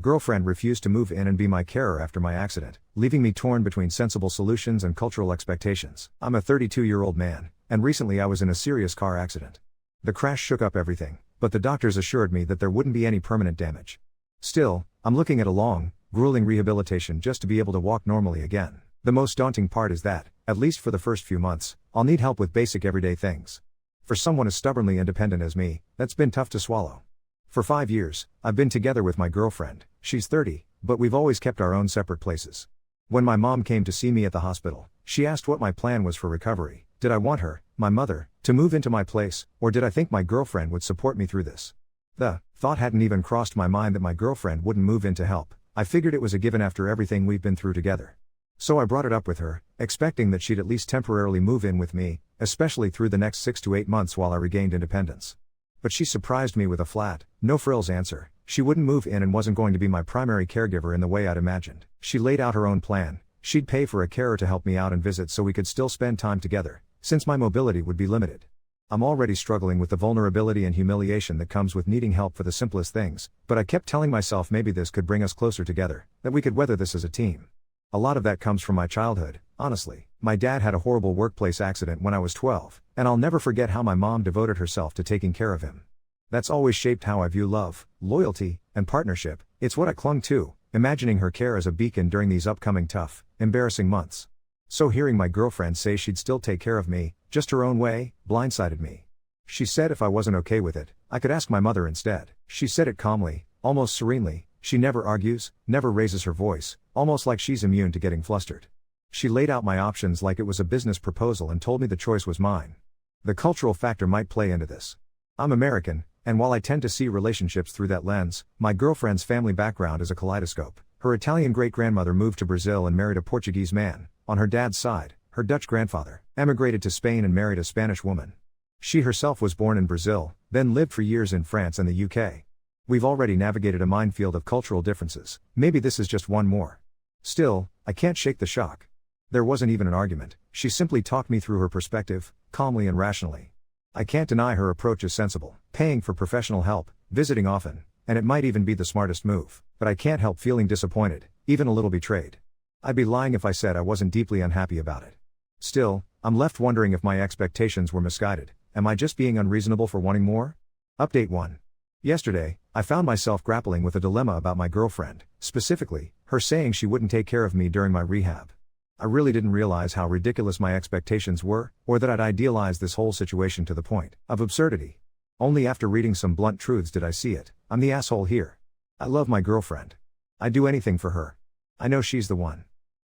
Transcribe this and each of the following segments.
girlfriend refused to move in and be my carer after my accident, leaving me torn between sensible solutions and cultural expectations. I'm a 32-year-old man, and recently I was in a serious car accident. The crash shook up everything, but the doctors assured me that there wouldn't be any permanent damage. Still, I'm looking at a long, grueling rehabilitation just to be able to walk normally again. The most daunting part is that, at least for the first few months, I'll need help with basic everyday things. For someone as stubbornly independent as me, that's been tough to swallow. For 5 years, I've been together with my girlfriend. She's 30, but we've always kept our own separate places. When my mom came to see me at the hospital, she asked what my plan was for recovery. Did I want her, my mother, to move into my place, or did I think my girlfriend would support me through this? The thought hadn't even crossed my mind that my girlfriend wouldn't move in to help. I figured it was a given after everything we've been through together. So I brought it up with her, expecting that she'd at least temporarily move in with me, especially through the next 6 to 8 months while I regained independence. But she surprised me with a flat, no-frills answer. She wouldn't move in and wasn't going to be my primary caregiver in the way I'd imagined. She laid out her own plan. She'd pay for a carer to help me out and visit so we could still spend time together, since my mobility would be limited. I'm already struggling with the vulnerability and humiliation that comes with needing help for the simplest things, but I kept telling myself maybe this could bring us closer together, that we could weather this as a team. A lot of that comes from my childhood, honestly. My dad had a horrible workplace accident when I was 12, and I'll never forget how my mom devoted herself to taking care of him. That's always shaped how I view love, loyalty, and partnership. It's what I clung to, imagining her care as a beacon during these upcoming tough, embarrassing months. So hearing my girlfriend say she'd still take care of me, just her own way, blindsided me. She said if I wasn't okay with it, I could ask my mother instead. She said it calmly, almost serenely. She never argues, never raises her voice, almost like she's immune to getting flustered. She laid out my options like it was a business proposal and told me the choice was mine. The cultural factor might play into this. I'm American, and while I tend to see relationships through that lens, my girlfriend's family background is a kaleidoscope. Her Italian great-grandmother moved to Brazil and married a Portuguese man. On her dad's side, her Dutch grandfather emigrated to Spain and married a Spanish woman. She herself was born in Brazil, then lived for years in France and the UK. We've already navigated a minefield of cultural differences. Maybe this is just one more. Still, I can't shake the shock. There wasn't even an argument. She simply talked me through her perspective, calmly and rationally. I can't deny her approach is sensible, paying for professional help, visiting often, and it might even be the smartest move, but I can't help feeling disappointed, even a little betrayed. I'd be lying if I said I wasn't deeply unhappy about it. Still, I'm left wondering if my expectations were misguided. Am I just being unreasonable for wanting more? Update 1. Yesterday, I found myself grappling with a dilemma about my girlfriend, specifically, her saying she wouldn't take care of me during my rehab. I really didn't realize how ridiculous my expectations were, or that I'd idealized this whole situation to the point of absurdity. Only after reading some blunt truths did I see it. I'm the asshole here. I love my girlfriend. I'd do anything for her. I know she's the one.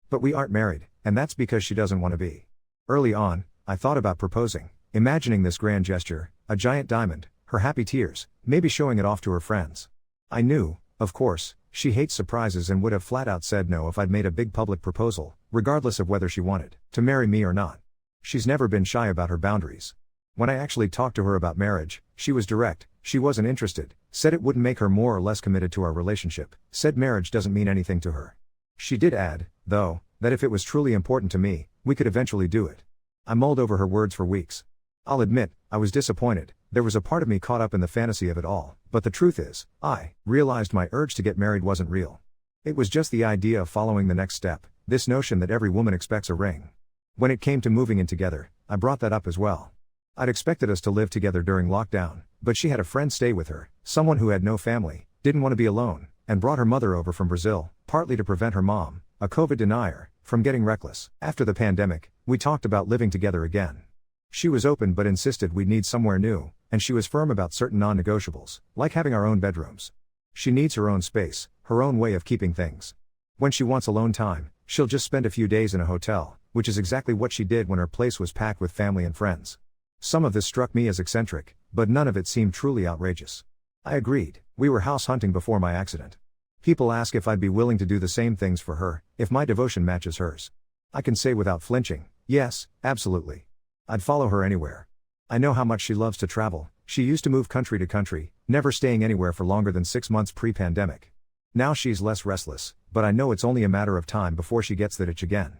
But we aren't married, and that's because she doesn't want to be. Early on, I thought about proposing, imagining this grand gesture, a giant diamond, her happy tears, maybe showing it off to her friends. I knew, of course, she hates surprises and would have flat out said no if I'd made a big public proposal, regardless of whether she wanted to marry me or not. She's never been shy about her boundaries. When I actually talked to her about marriage, she was direct, she wasn't interested, said it wouldn't make her more or less committed to our relationship, said marriage doesn't mean anything to her. She did add, though, that if it was truly important to me, we could eventually do it. I mulled over her words for weeks. I'll admit, I was disappointed. There was a part of me caught up in the fantasy of it all, but the truth is, I realized my urge to get married wasn't real. It was just the idea of following the next step, this notion that every woman expects a ring. When it came to moving in together, I brought that up as well. I'd expected us to live together during lockdown, but she had a friend stay with her, someone who had no family, didn't want to be alone, and brought her mother over from Brazil, partly to prevent her mom, a COVID denier, from getting reckless. After the pandemic, we talked about living together again. She was open but insisted we'd need somewhere new, and she was firm about certain non-negotiables, like having our own bedrooms. She needs her own space, her own way of keeping things. When she wants alone time, she'll just spend a few days in a hotel, which is exactly what she did when her place was packed with family and friends. Some of this struck me as eccentric, but none of it seemed truly outrageous. I agreed. We were house hunting before my accident. People ask if I'd be willing to do the same things for her, if my devotion matches hers. I can say without flinching, yes, absolutely. I'd follow her anywhere. I know how much she loves to travel. She used to move country to country, never staying anywhere for longer than 6 months pre-pandemic. Now she's less restless, but I know it's only a matter of time before she gets that itch again.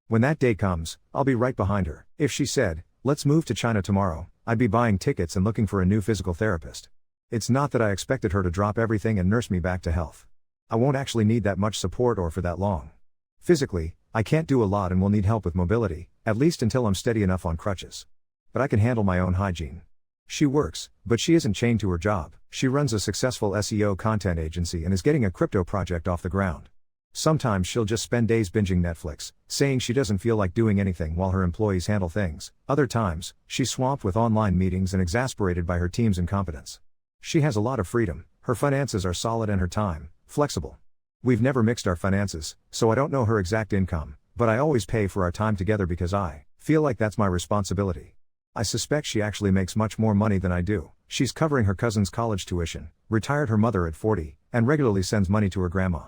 When that day comes, I'll be right behind her. If she said, let's move to China tomorrow, I'd be buying tickets and looking for a new physical therapist. It's not that I expected her to drop everything and nurse me back to health. I won't actually need that much support or for that long. Physically, I can't do a lot and will need help with mobility, at least until I'm steady enough on crutches. But I can handle my own hygiene. She works, but she isn't chained to her job. She runs a successful SEO content agency and is getting a crypto project off the ground. Sometimes she'll just spend days binging Netflix, saying she doesn't feel like doing anything while her employees handle things. Other times, she's swamped with online meetings and exasperated by her team's incompetence. She has a lot of freedom, her finances are solid and her time, flexible. We've never mixed our finances, so I don't know her exact income, but I always pay for our time together because I feel like that's my responsibility. I suspect she actually makes much more money than I do. She's covering her cousin's college tuition, retired her mother at 40, and regularly sends money to her grandma.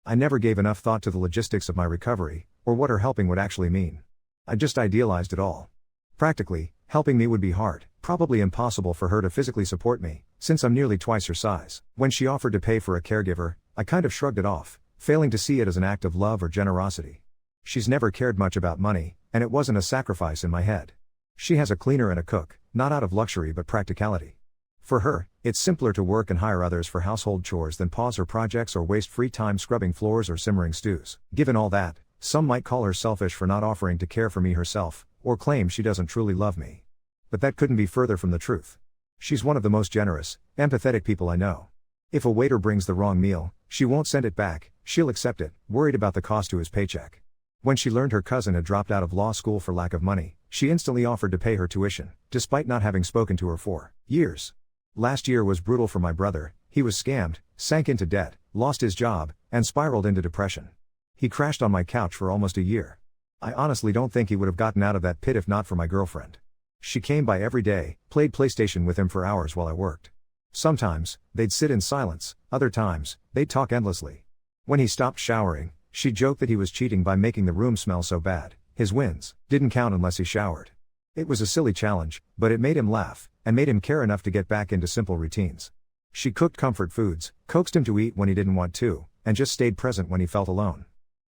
I never gave enough thought to the logistics of my recovery, or what her helping would actually mean. I just idealized it all. Practically, helping me would be hard, probably impossible for her to physically support me, since I'm nearly twice her size. When she offered to pay for a caregiver, I kind of shrugged it off, failing to see it as an act of love or generosity. She's never cared much about money, and it wasn't a sacrifice in my head. She has a cleaner and a cook, not out of luxury but practicality. For her, it's simpler to work and hire others for household chores than pause her projects or waste free time scrubbing floors or simmering stews. Given all that, some might call her selfish for not offering to care for me herself, or claim she doesn't truly love me. But that couldn't be further from the truth. She's one of the most generous, empathetic people I know. If a waiter brings the wrong meal, she won't send it back, she'll accept it, worried about the cost to his paycheck. When she learned her cousin had dropped out of law school for lack of money, she instantly offered to pay her tuition, despite not having spoken to her for years. Last year was brutal for my brother. He was scammed, sank into debt, lost his job, and spiraled into depression. He crashed on my couch for almost a year. I honestly don't think he would have gotten out of that pit if not for my girlfriend. She came by every day, played PlayStation with him for hours while I worked. Sometimes, they'd sit in silence, other times, they'd talk endlessly. When he stopped showering, she joked that he was cheating by making the room smell so bad. His wins didn't count unless he showered. It was a silly challenge, but it made him laugh, and made him care enough to get back into simple routines. She cooked comfort foods, coaxed him to eat when he didn't want to, and just stayed present when he felt alone.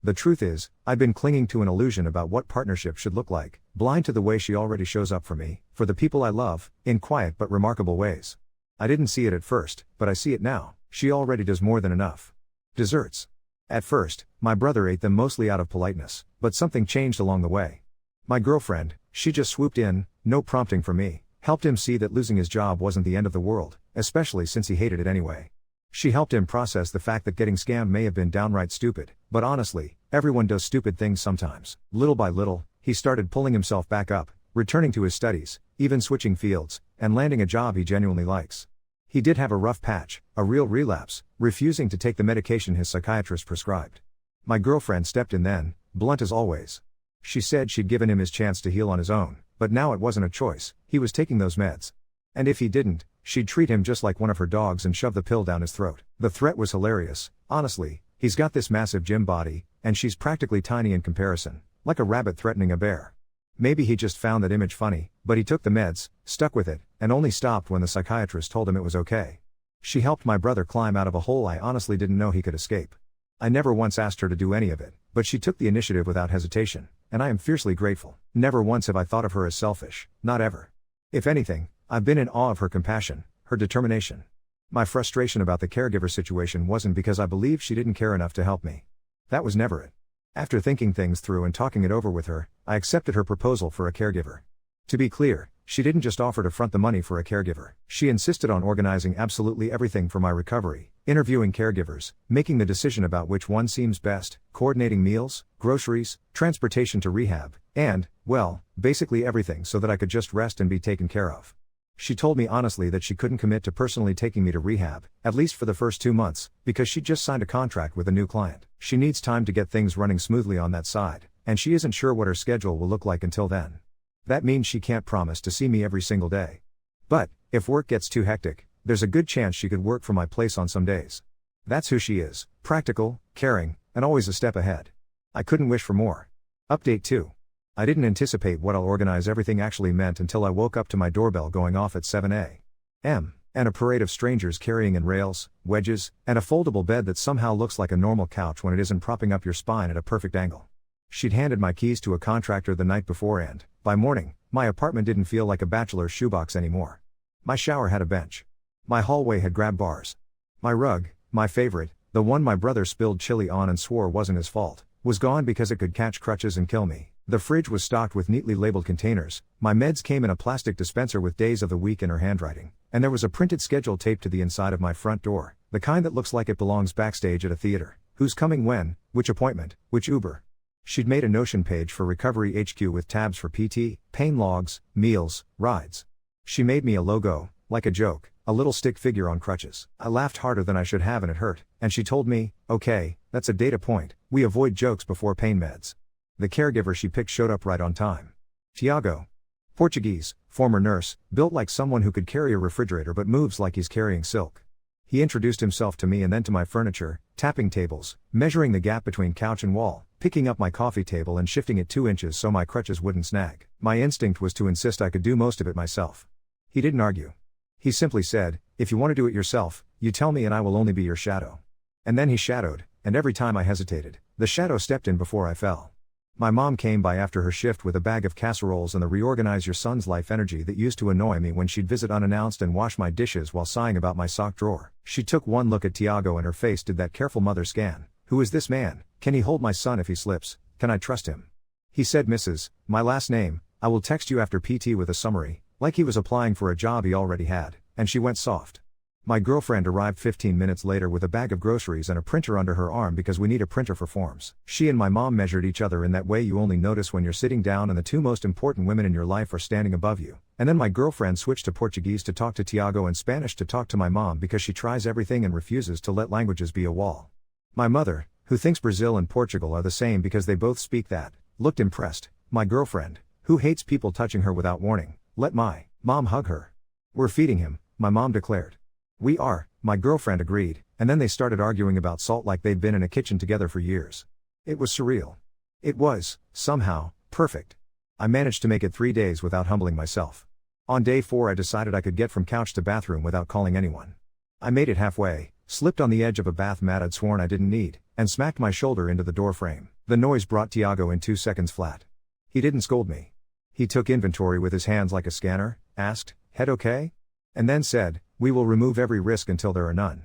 The truth is, I'd been clinging to an illusion about what partnership should look like, blind to the way she already shows up for me, for the people I love, in quiet but remarkable ways. I didn't see it at first, but I see it now. She already does more than enough. Desserts. At first, my brother ate them mostly out of politeness, but something changed along the way. My girlfriend, she just swooped in, no prompting from me, helped him see that losing his job wasn't the end of the world, especially since he hated it anyway. She helped him process the fact that getting scammed may have been downright stupid, but honestly, everyone does stupid things sometimes. Little by little, he started pulling himself back up, returning to his studies, even switching fields, and landing a job he genuinely likes. He did have a rough patch, a real relapse, refusing to take the medication his psychiatrist prescribed. My girlfriend stepped in then, blunt as always. She said she'd given him his chance to heal on his own, but now it wasn't a choice, he was taking those meds. And if he didn't, she'd treat him just like one of her dogs and shove the pill down his throat. The threat was hilarious, honestly. He's got this massive gym body, and she's practically tiny in comparison, like a rabbit threatening a bear. Maybe he just found that image funny, but he took the meds, stuck with it, and only stopped when the psychiatrist told him it was okay. She helped my brother climb out of a hole I honestly didn't know he could escape. I never once asked her to do any of it, but she took the initiative without hesitation, and I am fiercely grateful. Never once have I thought of her as selfish, not ever. If anything, I've been in awe of her compassion, her determination. My frustration about the caregiver situation wasn't because I believed she didn't care enough to help me. That was never it. After thinking things through and talking it over with her, I accepted her proposal for a caregiver. To be clear, she didn't just offer to front the money for a caregiver. She insisted on organizing absolutely everything for my recovery, interviewing caregivers, making the decision about which one seems best, coordinating meals, groceries, transportation to rehab, and, well, basically everything so that I could just rest and be taken care of. She told me honestly that she couldn't commit to personally taking me to rehab, at least for the first 2 months, because she'd just signed a contract with a new client. She needs time to get things running smoothly on that side, and she isn't sure what her schedule will look like until then. That means she can't promise to see me every single day. But, if work gets too hectic, there's a good chance she could work from my place on some days. That's who she is, practical, caring, and always a step ahead. I couldn't wish for more. Update 2. I didn't anticipate what I'll organize everything actually meant until I woke up to my doorbell going off at 7 a.m. and a parade of strangers carrying in rails, wedges, and a foldable bed that somehow looks like a normal couch when it isn't propping up your spine at a perfect angle. She'd handed my keys to a contractor the night before and, by morning, my apartment didn't feel like a bachelor's shoebox anymore. My shower had a bench. My hallway had grab bars. My rug, my favorite, The one my brother spilled chili on and swore wasn't his fault, was gone because it could catch crutches and kill me. The fridge was stocked with neatly labeled containers, my meds came in a plastic dispenser with days of the week in her handwriting, and there was a printed schedule taped to the inside of my front door, the kind that looks like it belongs backstage at a theater. Who's coming when, which appointment, which Uber. She'd made a Notion page for Recovery HQ with tabs for PT, pain logs, meals, rides. She made me a logo, like a joke, a little stick figure on crutches. I laughed harder than I should have and it hurt, and she told me, okay, that's a data point, we avoid jokes before pain meds. The caregiver she picked showed up right on time. Tiago. Portuguese, former nurse, built like someone who could carry a refrigerator but moves like he's carrying silk. He introduced himself to me and then to my furniture, tapping tables, measuring the gap between couch and wall, picking up my coffee table and shifting it 2 inches so my crutches wouldn't snag. My instinct was to insist I could do most of it myself. He didn't argue. He simply said, if you want to do it yourself, you tell me and I will only be your shadow. And then he shadowed, and every time I hesitated, the shadow stepped in before I fell. My mom came by after her shift with a bag of casseroles and the reorganize your son's life energy that used to annoy me when she'd visit unannounced and wash my dishes while sighing about my sock drawer. She took one look at Tiago and her face did that careful mother scan. Who is this man? Can he hold my son if he slips? Can I trust him? He said Mrs., my last name, I will text you after PT with a summary, like he was applying for a job he already had, and she went soft. My girlfriend arrived 15 minutes later with a bag of groceries and a printer under her arm because we need a printer for forms. She and my mom measured each other in that way you only notice when you're sitting down and the two most important women in your life are standing above you. And then my girlfriend switched to Portuguese to talk to Tiago and Spanish to talk to my mom because she tries everything and refuses to let languages be a wall. My mother, who thinks Brazil and Portugal are the same because they both speak that, looked impressed. My girlfriend, who hates people touching her without warning, let my mom hug her. We're feeding him, my mom declared. We are, my girlfriend agreed, and then they started arguing about salt like they'd been in a kitchen together for years. It was surreal. It was, somehow, perfect. I managed to make it 3 days without humbling myself. On day 4 I decided I could get from couch to bathroom without calling anyone. I made it halfway, slipped on the edge of a bath mat I'd sworn I didn't need, and smacked my shoulder into the door frame. The noise brought Tiago in 2 seconds flat. He didn't scold me. He took inventory with his hands like a scanner, asked, head okay? And then said, we will remove every risk until there are none.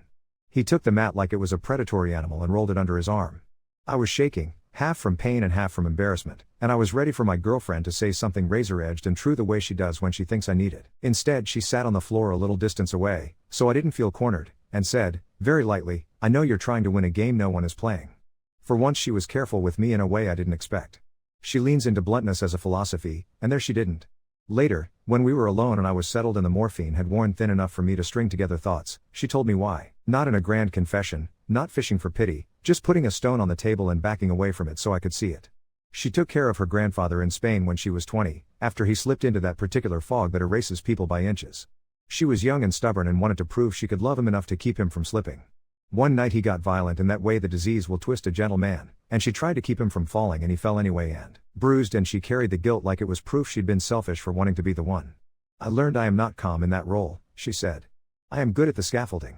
He took the mat like it was a predatory animal and rolled it under his arm. I was shaking, half from pain and half from embarrassment, and I was ready for my girlfriend to say something razor-edged and true the way she does when she thinks I need it. Instead she sat on the floor a little distance away, so I didn't feel cornered, and said, very lightly, I know you're trying to win a game no one is playing. For once she was careful with me in a way I didn't expect. She leans into bluntness as a philosophy, and there she didn't. Later, when we were alone and I was settled and the morphine had worn thin enough for me to string together thoughts, she told me why. Not in a grand confession, not fishing for pity, just putting a stone on the table and backing away from it so I could see it. She took care of her grandfather in Spain when she was 20, after he slipped into that particular fog that erases people by inches. She was young and stubborn and wanted to prove she could love him enough to keep him from slipping. One night he got violent in that way the disease will twist a gentle man, and she tried to keep him from falling and he fell anyway and bruised and she carried the guilt like it was proof she'd been selfish for wanting to be the one. I learned I am not calm in that role, she said. I am good at the scaffolding.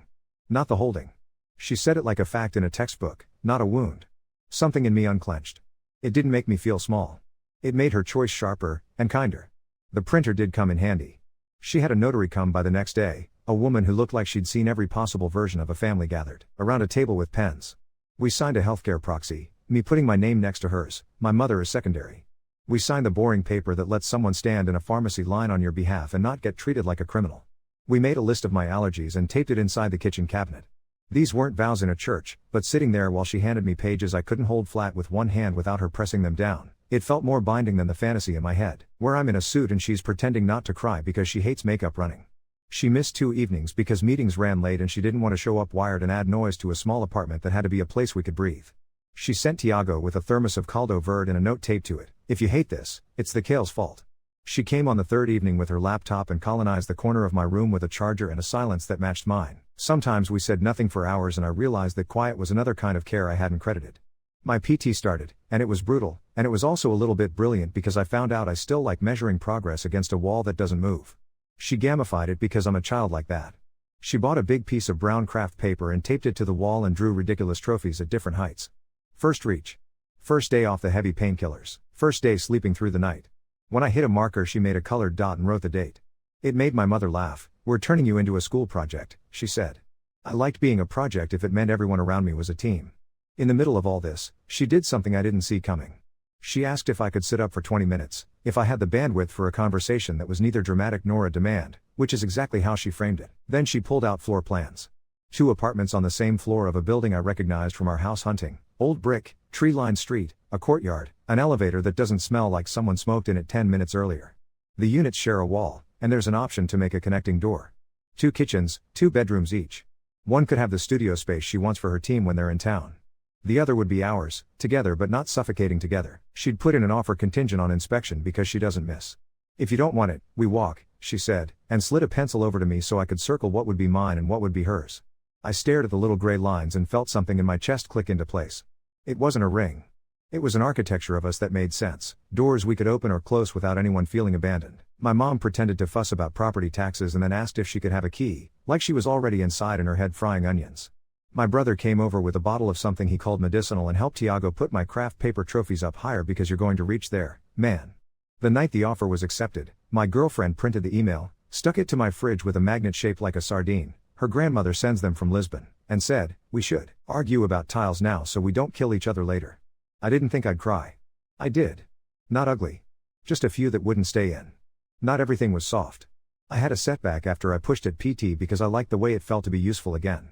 Not the holding. She said it like a fact in a textbook, not a wound. Something in me unclenched. It didn't make me feel small. It made her choice sharper, and kinder. The printer did come in handy. She had a notary come by the next day, a woman who looked like she'd seen every possible version of a family gathered around a table with pens. We signed a healthcare proxy, me putting my name next to hers, my mother is secondary. We signed the boring paper that lets someone stand in a pharmacy line on your behalf and not get treated like a criminal. We made a list of my allergies and taped it inside the kitchen cabinet. These weren't vows in a church, but sitting there while she handed me pages I couldn't hold flat with one hand without her pressing them down, it felt more binding than the fantasy in my head, where I'm in a suit and she's pretending not to cry because she hates makeup running. She missed 2 evenings because meetings ran late and she didn't want to show up wired and add noise to a small apartment that had to be a place we could breathe. She sent Tiago with a thermos of caldo verde and a note taped to it. If you hate this, it's the kale's fault. She came on the 3rd evening with her laptop and colonized the corner of my room with a charger and a silence that matched mine. Sometimes we said nothing for hours and I realized that quiet was another kind of care I hadn't credited. My PT started, and it was brutal, and it was also a little bit brilliant because I found out I still like measuring progress against a wall that doesn't move. She gamified it because I'm a child like that. She bought a big piece of brown craft paper and taped it to the wall and drew ridiculous trophies at different heights. First reach. First day off the heavy painkillers. First day sleeping through the night. When I hit a marker she made a colored dot and wrote the date. It made my mother laugh. We're turning you into a school project, she said. I liked being a project if it meant everyone around me was a team. In the middle of all this, she did something I didn't see coming. She asked if I could sit up for 20 minutes, if I had the bandwidth for a conversation that was neither dramatic nor a demand, which is exactly how she framed it. Then she pulled out floor plans. 2 apartments on the same floor of a building I recognized from our house hunting, old brick, tree-lined street, a courtyard, an elevator that doesn't smell like someone smoked in it 10 minutes earlier. The units share a wall, and there's an option to make a connecting door. 2 kitchens, 2 bedrooms each. One could have the studio space she wants for her team when they're in town. The other would be ours, together but not suffocating together. She'd put in an offer contingent on inspection because she doesn't miss. If you don't want it, we walk, she said, and slid a pencil over to me so I could circle what would be mine and what would be hers. I stared at the little gray lines and felt something in my chest click into place. It wasn't a ring. It was an architecture of us that made sense, doors we could open or close without anyone feeling abandoned. My mom pretended to fuss about property taxes and then asked if she could have a key, like she was already inside in her head frying onions. My brother came over with a bottle of something he called medicinal and helped Tiago put my craft paper trophies up higher because you're going to reach there, man. The night the offer was accepted, my girlfriend printed the email, stuck it to my fridge with a magnet shaped like a sardine. Her grandmother sends them from Lisbon, and said, "We should argue about tiles now so we don't kill each other later." I didn't think I'd cry. I did. Not ugly. Just a few that wouldn't stay in. Not everything was soft. I had a setback after I pushed at PT because I liked the way it felt to be useful again.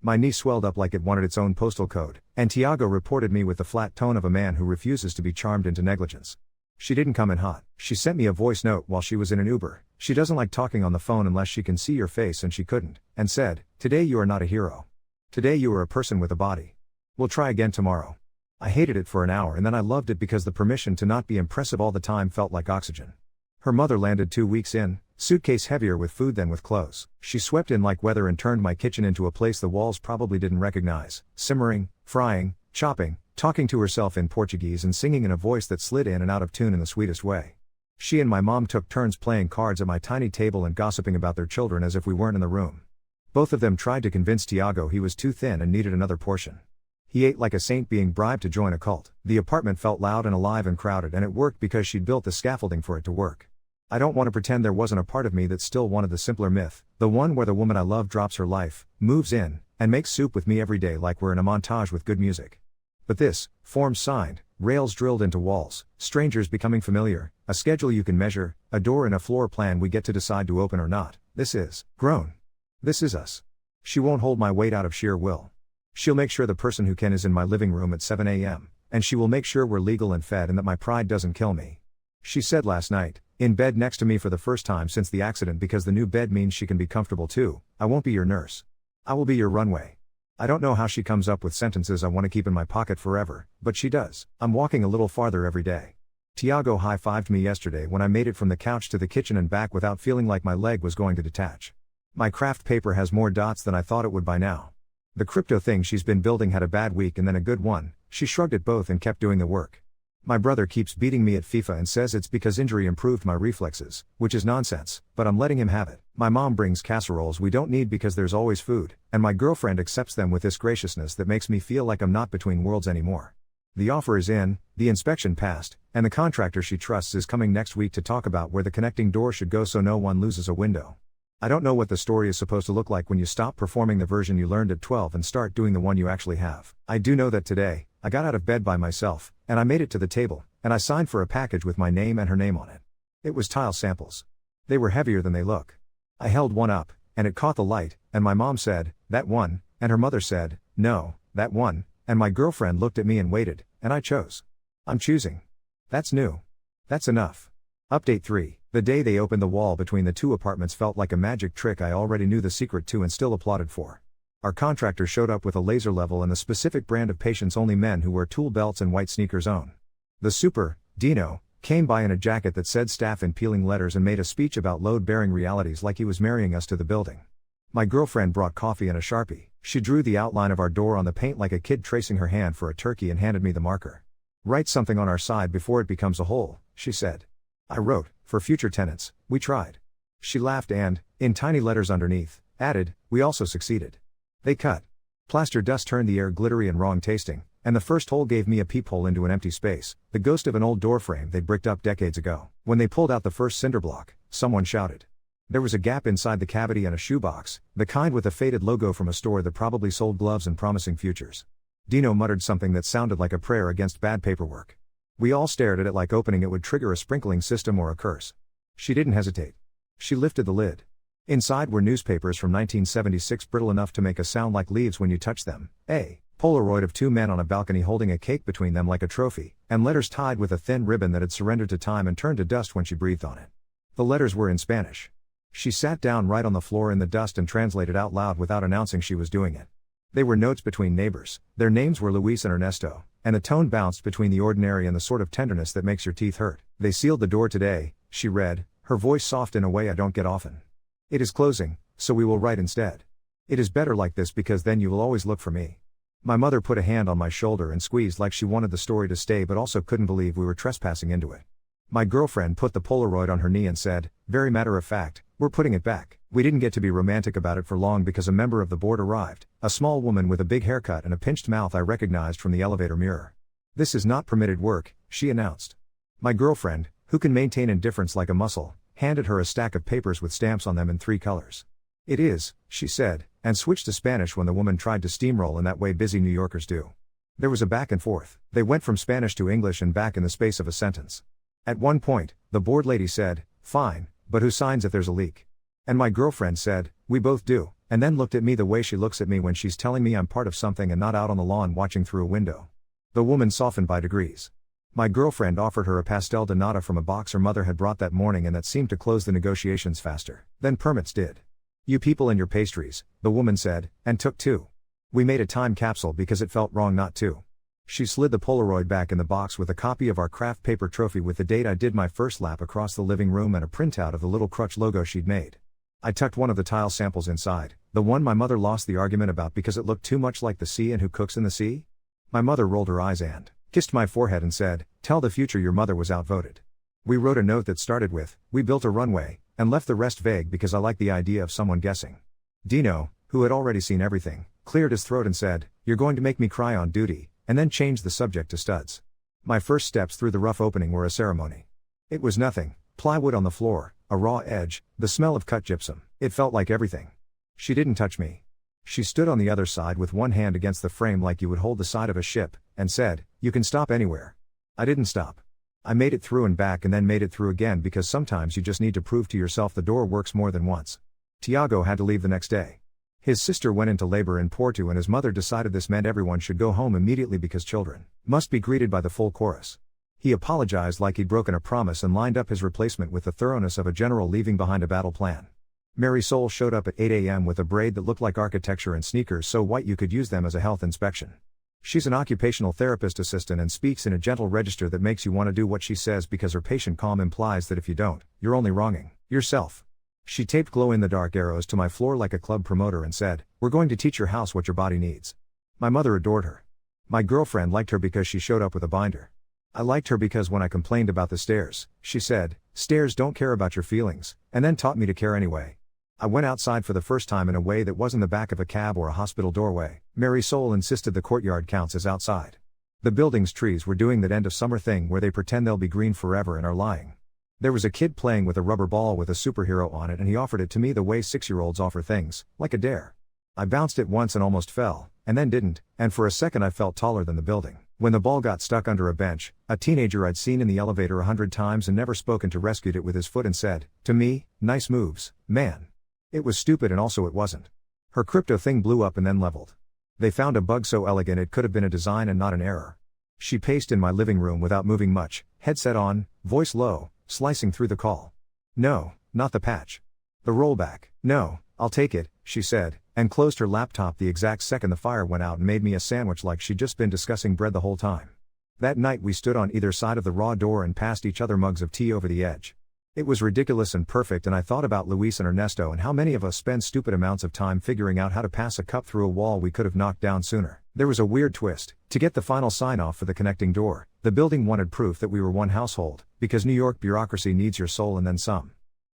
My knee swelled up like it wanted its own postal code, and Tiago reported me with the flat tone of a man who refuses to be charmed into negligence. She didn't come in hot. She sent me a voice note while she was in an Uber. She doesn't like talking on the phone unless she can see your face, and she couldn't, and said, "Today you are not a hero. Today you are a person with a body. We'll try again tomorrow." I hated it for an hour and then I loved it because the permission to not be impressive all the time felt like oxygen. Her mother landed 2 weeks in, suitcase heavier with food than with clothes. She swept in like weather and turned my kitchen into a place the walls probably didn't recognize, simmering, frying, chopping, talking to herself in Portuguese and singing in a voice that slid in and out of tune in the sweetest way. She and my mom took turns playing cards at my tiny table and gossiping about their children as if we weren't in the room. Both of them tried to convince Tiago he was too thin and needed another portion. He ate like a saint being bribed to join a cult. The apartment felt loud and alive and crowded, and it worked because she'd built the scaffolding for it to work. I don't want to pretend there wasn't a part of me that still wanted the simpler myth, the one where the woman I love drops her life, moves in, and makes soup with me every day like we're in a montage with good music. But this, forms signed, rails drilled into walls, strangers becoming familiar, a schedule you can measure, a door in a floor plan we get to decide to open or not, this is grown. This is us. She won't hold my weight out of sheer will. She'll make sure the person who can is in my living room at 7 a.m., and she will make sure we're legal and fed and that my pride doesn't kill me. She said last night, in bed next to me for the first time since the accident because the new bed means she can be comfortable too, "I won't be your nurse. I will be your runway." I don't know how she comes up with sentences I want to keep in my pocket forever, but she does. I'm walking a little farther every day. Tiago high-fived me yesterday when I made it from the couch to the kitchen and back without feeling like my leg was going to detach. My craft paper has more dots than I thought it would by now. The crypto thing she's been building had a bad week and then a good one. She shrugged at both and kept doing the work. My brother keeps beating me at FIFA and says it's because injury improved my reflexes, which is nonsense, but I'm letting him have it. My mom brings casseroles we don't need because there's always food, and my girlfriend accepts them with this graciousness that makes me feel like I'm not between worlds anymore. The offer is in, the inspection passed, and the contractor she trusts is coming next week to talk about where the connecting door should go so no one loses a window. I don't know what the story is supposed to look like when you stop performing the version you learned at 12 and start doing the one you actually have. I do know that today, I got out of bed by myself, and I made it to the table, and I signed for a package with my name and her name on it. It was tile samples. They were heavier than they look. I held one up, and it caught the light, and my mom said, "That one," and her mother said, "No, that one," and my girlfriend looked at me and waited, and I chose. I'm choosing. That's new. That's enough. Update 3. The day they opened the wall between the 2 apartments felt like a magic trick I already knew the secret to and still applauded for. Our contractor showed up with a laser level and the specific brand of patience only men who wear tool belts and white sneakers own. The super, Dino, came by in a jacket that said staff in peeling letters and made a speech about load-bearing realities like he was marrying us to the building. My girlfriend brought coffee and a Sharpie. She drew the outline of our door on the paint like a kid tracing her hand for a turkey and handed me the marker. "Write something on our side before it becomes a hole," she said. I wrote, "For future tenants, we tried." She laughed and, in tiny letters underneath, added, "We also succeeded." They cut. Plaster dust turned the air glittery and wrong tasting, and the first hole gave me a peephole into an empty space, the ghost of an old door frame they'd bricked up decades ago. When they pulled out the first cinder block, someone shouted, There was a gap inside the cavity and a shoebox, the kind with a faded logo from a store that probably sold gloves and promising futures. Dino muttered something that sounded like a prayer against bad paperwork. We all stared at it like opening it would trigger a sprinkling system or a curse. She didn't hesitate. She lifted the lid. Inside were newspapers from 1976 brittle enough to make a sound like leaves when you touch them, a Polaroid of two men on a balcony holding a cake between them like a trophy, and letters tied with a thin ribbon that had surrendered to time and turned to dust when she breathed on it. The letters were in Spanish. She sat down right on the floor in the dust and translated out loud without announcing she was doing it. They were notes between neighbors, their names were Luis and Ernesto, and the tone bounced between the ordinary and the sort of tenderness that makes your teeth hurt. They sealed the door today, she read, her voice soft in a way I don't get often. It is closing, so we will write instead. It is better like this because then you will always look for me. My mother put a hand on my shoulder and squeezed like she wanted the story to stay but also couldn't believe we were trespassing into it. My girlfriend put the Polaroid on her knee and said, very matter of fact, we're putting it back. We didn't get to be romantic about it for long because a member of the board arrived, a small woman with a big haircut and a pinched mouth I recognized from the elevator mirror. This is not permitted work, she announced. My girlfriend, who can maintain indifference like a muscle, handed her a stack of papers with stamps on them in 3 colors. It is, she said, and switched to Spanish when the woman tried to steamroll in that way busy New Yorkers do. There was a back and forth. They went from Spanish to English and back in the space of a sentence. At one point, the board lady said, fine, but who signs if there's a leak? And my girlfriend said, we both do, and then looked at me the way she looks at me when she's telling me I'm part of something and not out on the lawn watching through a window. The woman softened by degrees. My girlfriend offered her a pastel de nata from a box her mother had brought that morning and that seemed to close the negotiations faster than permits did. You people and your pastries, the woman said, and took 2. We made a time capsule because it felt wrong not to. She slid the Polaroid back in the box with a copy of our craft paper trophy with the date I did my first lap across the living room and a printout of the little crutch logo she'd made. I tucked one of the tile samples inside, the one my mother lost the argument about because it looked too much like the sea and who cooks in the sea? My mother rolled her eyes and kissed my forehead and said, tell the future your mother was outvoted. We wrote a note that started with, we built a runway, and left the rest vague because I liked the idea of someone guessing. Dino, who had already seen everything, cleared his throat and said, you're going to make me cry on duty, and then changed the subject to studs. My first steps through the rough opening were a ceremony. It was nothing, plywood on the floor, a raw edge, the smell of cut gypsum. It felt like everything. She didn't touch me. She stood on the other side with one hand against the frame like you would hold the side of a ship, and said, you can stop anywhere. I didn't stop. I made it through and back and then made it through again because sometimes you just need to prove to yourself the door works more than once. Tiago had to leave the next day. His sister went into labor in Porto and his mother decided this meant everyone should go home immediately because children must be greeted by the full chorus. He apologized like he'd broken a promise and lined up his replacement with the thoroughness of a general leaving behind a battle plan. Mary Soul showed up at 8 a.m. with a braid that looked like architecture and sneakers so white you could use them as a health inspection. She's an occupational therapist assistant and speaks in a gentle register that makes you want to do what she says because her patient calm implies that if you don't, you're only wronging yourself. She taped glow-in-the-dark arrows to my floor like a club promoter and said, we're going to teach your house what your body needs. My mother adored her. My girlfriend liked her because she showed up with a binder. I liked her because when I complained about the stairs, she said, stairs don't care about your feelings, and then taught me to care anyway. I went outside for the first time in a way that wasn't the back of a cab or a hospital doorway. Mary Soul insisted the courtyard counts as outside. The building's trees were doing that end of summer thing where they pretend they'll be green forever and are lying. There was a kid playing with a rubber ball with a superhero on it and he offered it to me the way 6-year-olds offer things, like a dare. I bounced it once and almost fell, and then didn't, and for a second I felt taller than the building. When the ball got stuck under a bench, a teenager I'd seen in the elevator 100 times and never spoken to rescued it with his foot and said, to me, nice moves, man. It was stupid and also it wasn't. Her crypto thing blew up and then leveled. They found a bug so elegant it could have been a design and not an error. She paced in my living room without moving much, headset on, voice low, slicing through the call. No, not the patch. The rollback. No, I'll take it, she said, and closed her laptop the exact second the fire went out and made me a sandwich like she'd just been discussing bread the whole time. That night we stood on either side of the raw door and passed each other mugs of tea over the edge. It was ridiculous and perfect and I thought about Luis and Ernesto and how many of us spend stupid amounts of time figuring out how to pass a cup through a wall we could have knocked down sooner. There was a weird twist. To get the final sign-off for the connecting door, the building wanted proof that we were one household, because New York bureaucracy needs your soul and then some.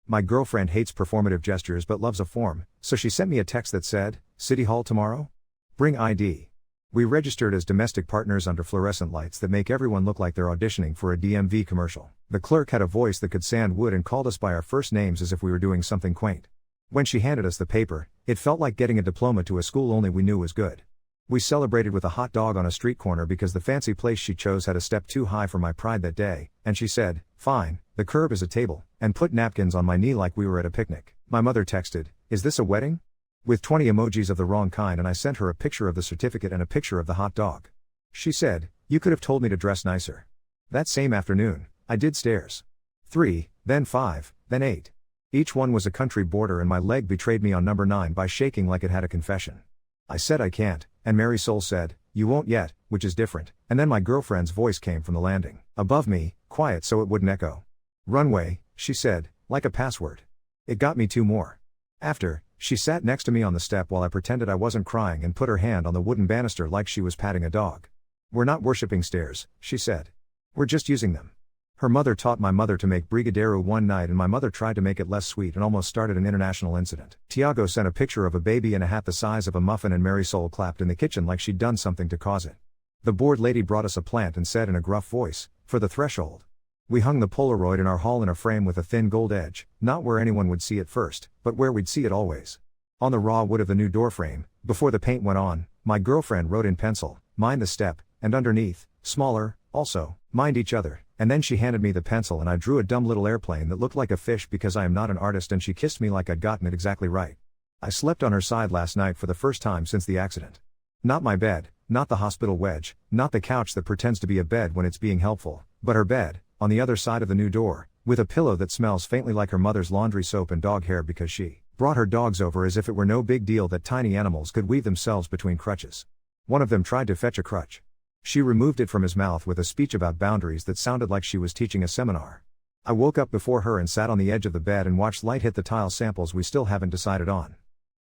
My girlfriend hates performative gestures but loves a form, so she sent me a text that said, City Hall tomorrow? Bring ID. We registered as domestic partners under fluorescent lights that make everyone look like they're auditioning for a DMV commercial. The clerk had a voice that could sand wood and called us by our first names as if we were doing something quaint. When she handed us the paper, it felt like getting a diploma to a school only we knew was good. We celebrated with a hot dog on a street corner because the fancy place she chose had a step too high for my pride that day, and she said, "Fine, the curb is a table," and put napkins on my knee like we were at a picnic. My mother texted, "Is this a wedding?" with 20 emojis of the wrong kind, and I sent her a picture of the certificate and a picture of the hot dog. She said, "You could have told me to dress nicer." That same afternoon, I did stairs. 3, then 5, then 8. Each one was a country border, and my leg betrayed me on number 9 by shaking like it had a confession. I said I can't, and Mary Soul said, "You won't yet," which is different, and then my girlfriend's voice came from the landing above me, quiet so it wouldn't echo. "Runway," she said, like a password. It got me 2 more. After, she sat next to me on the step while I pretended I wasn't crying and put her hand on the wooden banister like she was patting a dog. "We're not worshipping stairs," she said. "We're just using them." Her mother taught my mother to make brigadeiro one night, and my mother tried to make it less sweet and almost started an international incident. Tiago sent a picture of a baby in a hat the size of a muffin, and Mary Soul clapped in the kitchen like she'd done something to cause it. The bored lady brought us a plant and said in a gruff voice, "For the threshold." We hung the Polaroid in our hall in a frame with a thin gold edge, not where anyone would see it first, but where we'd see it always. On the raw wood of the new door frame, before the paint went on, my girlfriend wrote in pencil, "Mind the step," and underneath, smaller, also, "Mind each other," and then she handed me the pencil and I drew a dumb little airplane that looked like a fish because I am not an artist, and she kissed me like I'd gotten it exactly right. I slept on her side last night for the first time since the accident. Not my bed, not the hospital wedge, not the couch that pretends to be a bed when it's being helpful, but her bed, on the other side of the new door, with a pillow that smells faintly like her mother's laundry soap and dog hair because she brought her dogs over as if it were no big deal that tiny animals could weave themselves between crutches. One of them tried to fetch a crutch. She removed it from his mouth with a speech about boundaries that sounded like she was teaching a seminar. I woke up before her and sat on the edge of the bed and watched light hit the tile samples we still haven't decided on.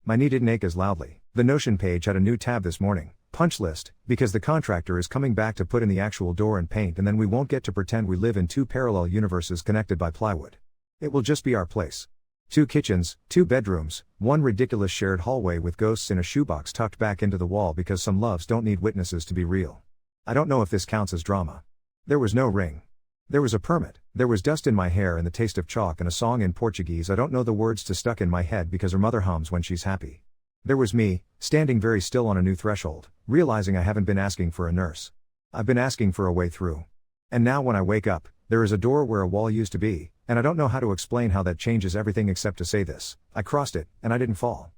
My knee didn't ache as loudly. The Notion page had a new tab this morning, punch list, because the contractor is coming back to put in the actual door and paint, and then we won't get to pretend we live in 2 parallel universes connected by plywood. It will just be our place. 2 kitchens, 2 bedrooms, 1 ridiculous shared hallway with ghosts in a shoebox tucked back into the wall because some loves don't need witnesses to be real. I don't know if this counts as drama. There was no ring. There was a permit. There was dust in my hair and the taste of chalk and a song in Portuguese I don't know the words to stuck in my head because her mother hums when she's happy. There was me, standing very still on a new threshold, realizing I haven't been asking for a nurse. I've been asking for a way through. And now when I wake up, there is a door where a wall used to be, and I don't know how to explain how that changes everything except to say this: I crossed it, and I didn't fall.